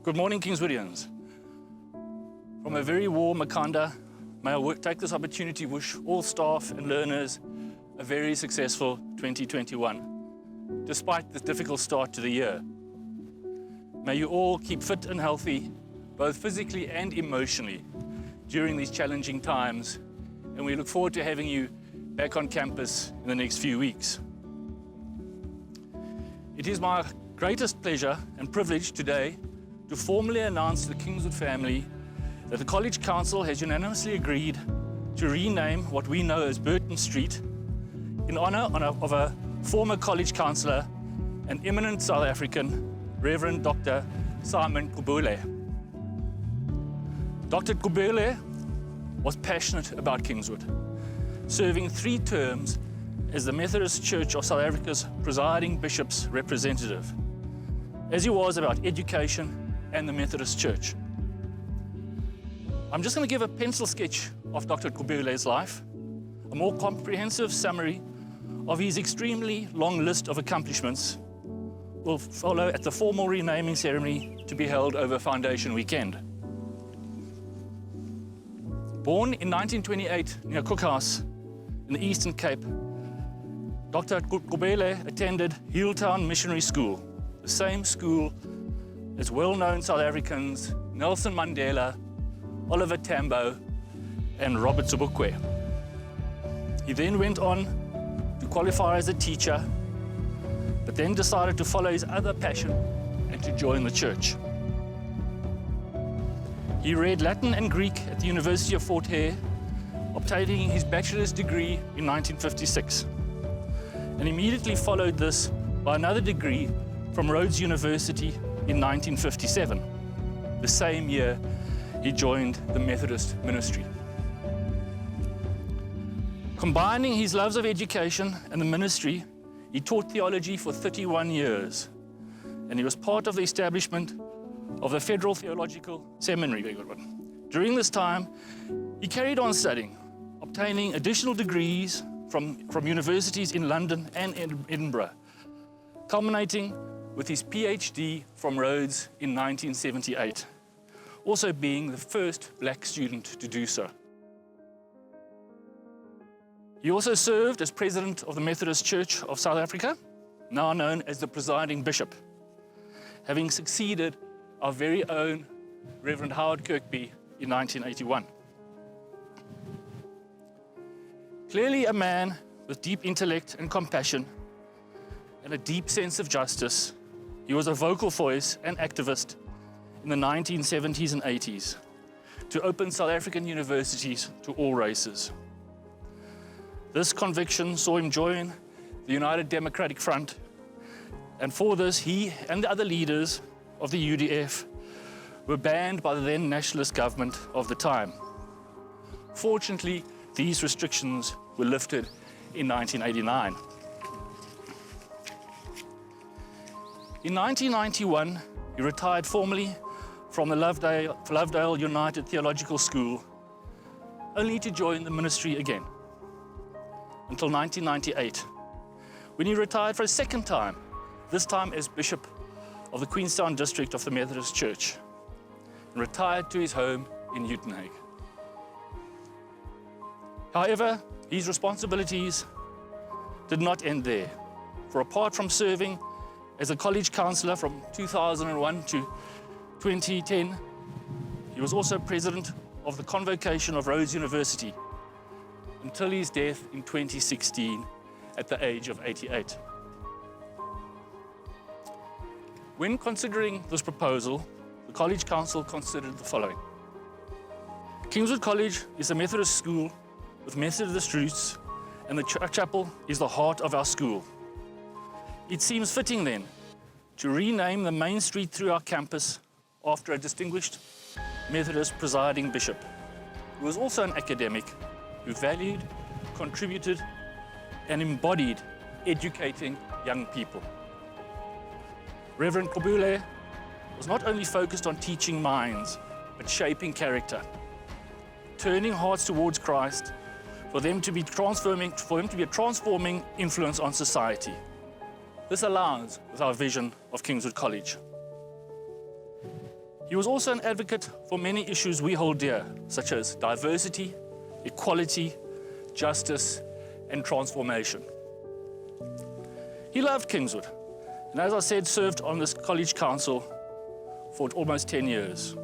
Good morning, Kingswoodians. From a very warm Makanda, may I take this opportunity to wish all staff and learners a very successful 2021, despite the difficult start to the year. May you all keep fit and healthy, both physically and emotionally, during these challenging times, and we look forward to having you back on campus in the next few weeks. It is my greatest pleasure and privilege today to formally announce to the Kingswood family that the College Council has unanimously agreed to rename what we know as Burton Street in honour of a former college councillor and eminent South African, Reverend Dr. Simon Gqubule. Dr. Gqubule was passionate about Kingswood, serving 3 terms as the Methodist Church of South Africa's presiding bishop's representative, as he was about education and the Methodist Church. I'm just going to give a pencil sketch of Dr. Gqubule's life. A more comprehensive summary of his extremely long list of accomplishments will follow at the formal renaming ceremony to be held over Foundation Weekend. Born in 1928 near Cookhouse in the Eastern Cape, Dr. Gqubule attended Heeltown Missionary School, the same school as well-known South Africans Nelson Mandela, Oliver Tambo, and Robert Sobukwe. He then went on to qualify as a teacher, but then decided to follow his other passion and to join the church. He read Latin and Greek at the University of Fort Hare, obtaining his bachelor's degree in 1956, and immediately followed this by another degree from Rhodes University in 1957, the same year he joined the Methodist ministry. Combining his loves of education and the ministry, he taught theology for 31 years, and he was part of the establishment of the Federal Theological Seminary. During this time, he carried on studying, obtaining additional degrees from universities in London and Edinburgh, culminating with his PhD from Rhodes in 1978, also being the first black student to do so. He also served as president of the Methodist Church of South Africa, now known as the presiding bishop, having succeeded our very own Reverend Howard Kirkby in 1981. Clearly a man with deep intellect and compassion and a deep sense of justice, he was a vocal voice and activist in the 1970s and 80s to open South African universities to all races. This conviction saw him join the United Democratic Front, and for this he and the other leaders of the UDF were banned by the then nationalist government of the time. Fortunately, these restrictions were lifted in 1989. In 1991, he retired formally from the Lovedale United Theological School, only to join the ministry again until 1998, when he retired for a second time, this time as Bishop of the Queenstown District of the Methodist Church, and retired to his home in Uitenhage. However, his responsibilities did not end there, for apart from serving as a college councillor from 2001 to 2010, he was also president of the Convocation of Rhodes University until his death in 2016 at the age of 88. When considering this proposal, the College Council considered the following. Kingswood College is a Methodist school with Methodist roots, and the chapel is the heart of our school. It seems fitting then to rename the main street through our campus after a distinguished Methodist presiding bishop, who was also an academic who valued, contributed, and embodied educating young people. Reverend Gqubule was not only focused on teaching minds, but shaping character, turning hearts towards Christ, for them to be a transforming influence on society. This aligns with our vision of Kingswood College. He was also an advocate for many issues we hold dear, such as diversity, equality, justice, and transformation. He loved Kingswood, and as I said, served on this college council for almost 10 years.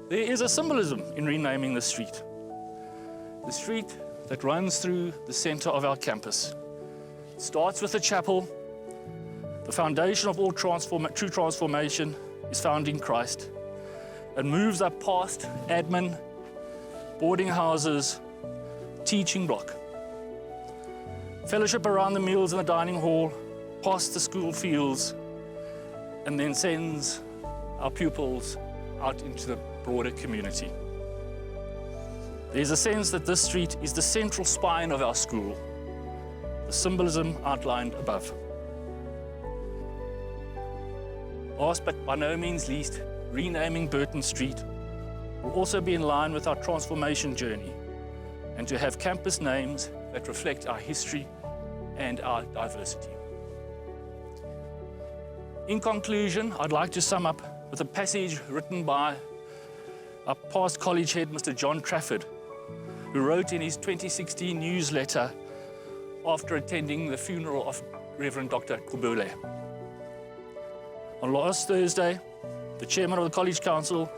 There is a symbolism in renaming the street. The street that runs through the center of our campus. It starts with the chapel. The foundation of all true transformation is found in Christ, and moves up past admin, boarding houses, teaching block, fellowship around the meals in the dining hall, past the school fields, and then sends our pupils out into the broader community. There's a sense that this street is the central spine of our school, the symbolism outlined above. Last but by no means least, renaming Burton Street will also be in line with our transformation journey, and to have campus names that reflect our history and our diversity. In conclusion, I'd like to sum up with a passage written by our past college head, Mr. John Trafford, who wrote in his 2016 newsletter after attending the funeral of Reverend Dr. Gqubule. On last Thursday, the chairman of the College Council,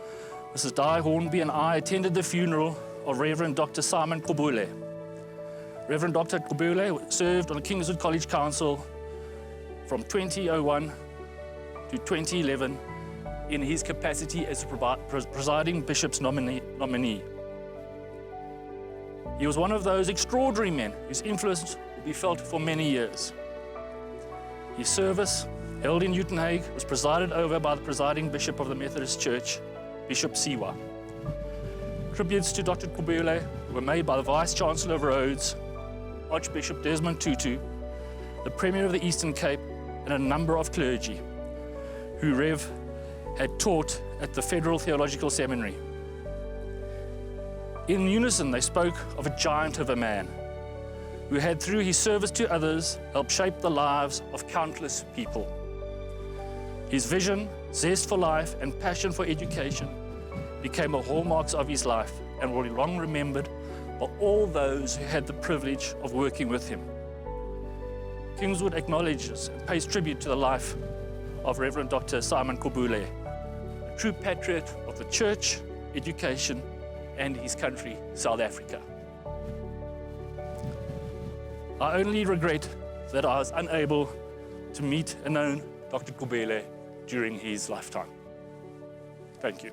Mrs. Di Hornby, and I attended the funeral of Reverend Dr. Simon Gqubule. Reverend Dr. Gqubule served on the Kingswood College Council from 2001 to 2011 in his capacity as the presiding bishop's nominee. He was one of those extraordinary men whose influence will be felt for many years. His service, held in Uitenhage, was presided over by the presiding bishop of the Methodist Church, Bishop Siwa. Tributes to Dr. Gqubule were made by the Vice-Chancellor of Rhodes, Archbishop Desmond Tutu, the Premier of the Eastern Cape, and a number of clergy who Rev had taught at the Federal Theological Seminary. In unison, they spoke of a giant of a man who had, through his service to others, helped shape the lives of countless people. His vision, zest for life, and passion for education became the hallmarks of his life and will be long remembered by all those who had the privilege of working with him. Kingswood acknowledges and pays tribute to the life of Reverend Dr. Simon Gqubule, a true patriot of the church, education, and his country, South Africa. I only regret that I was unable to meet and know Dr. Gqubule during his lifetime. Thank you.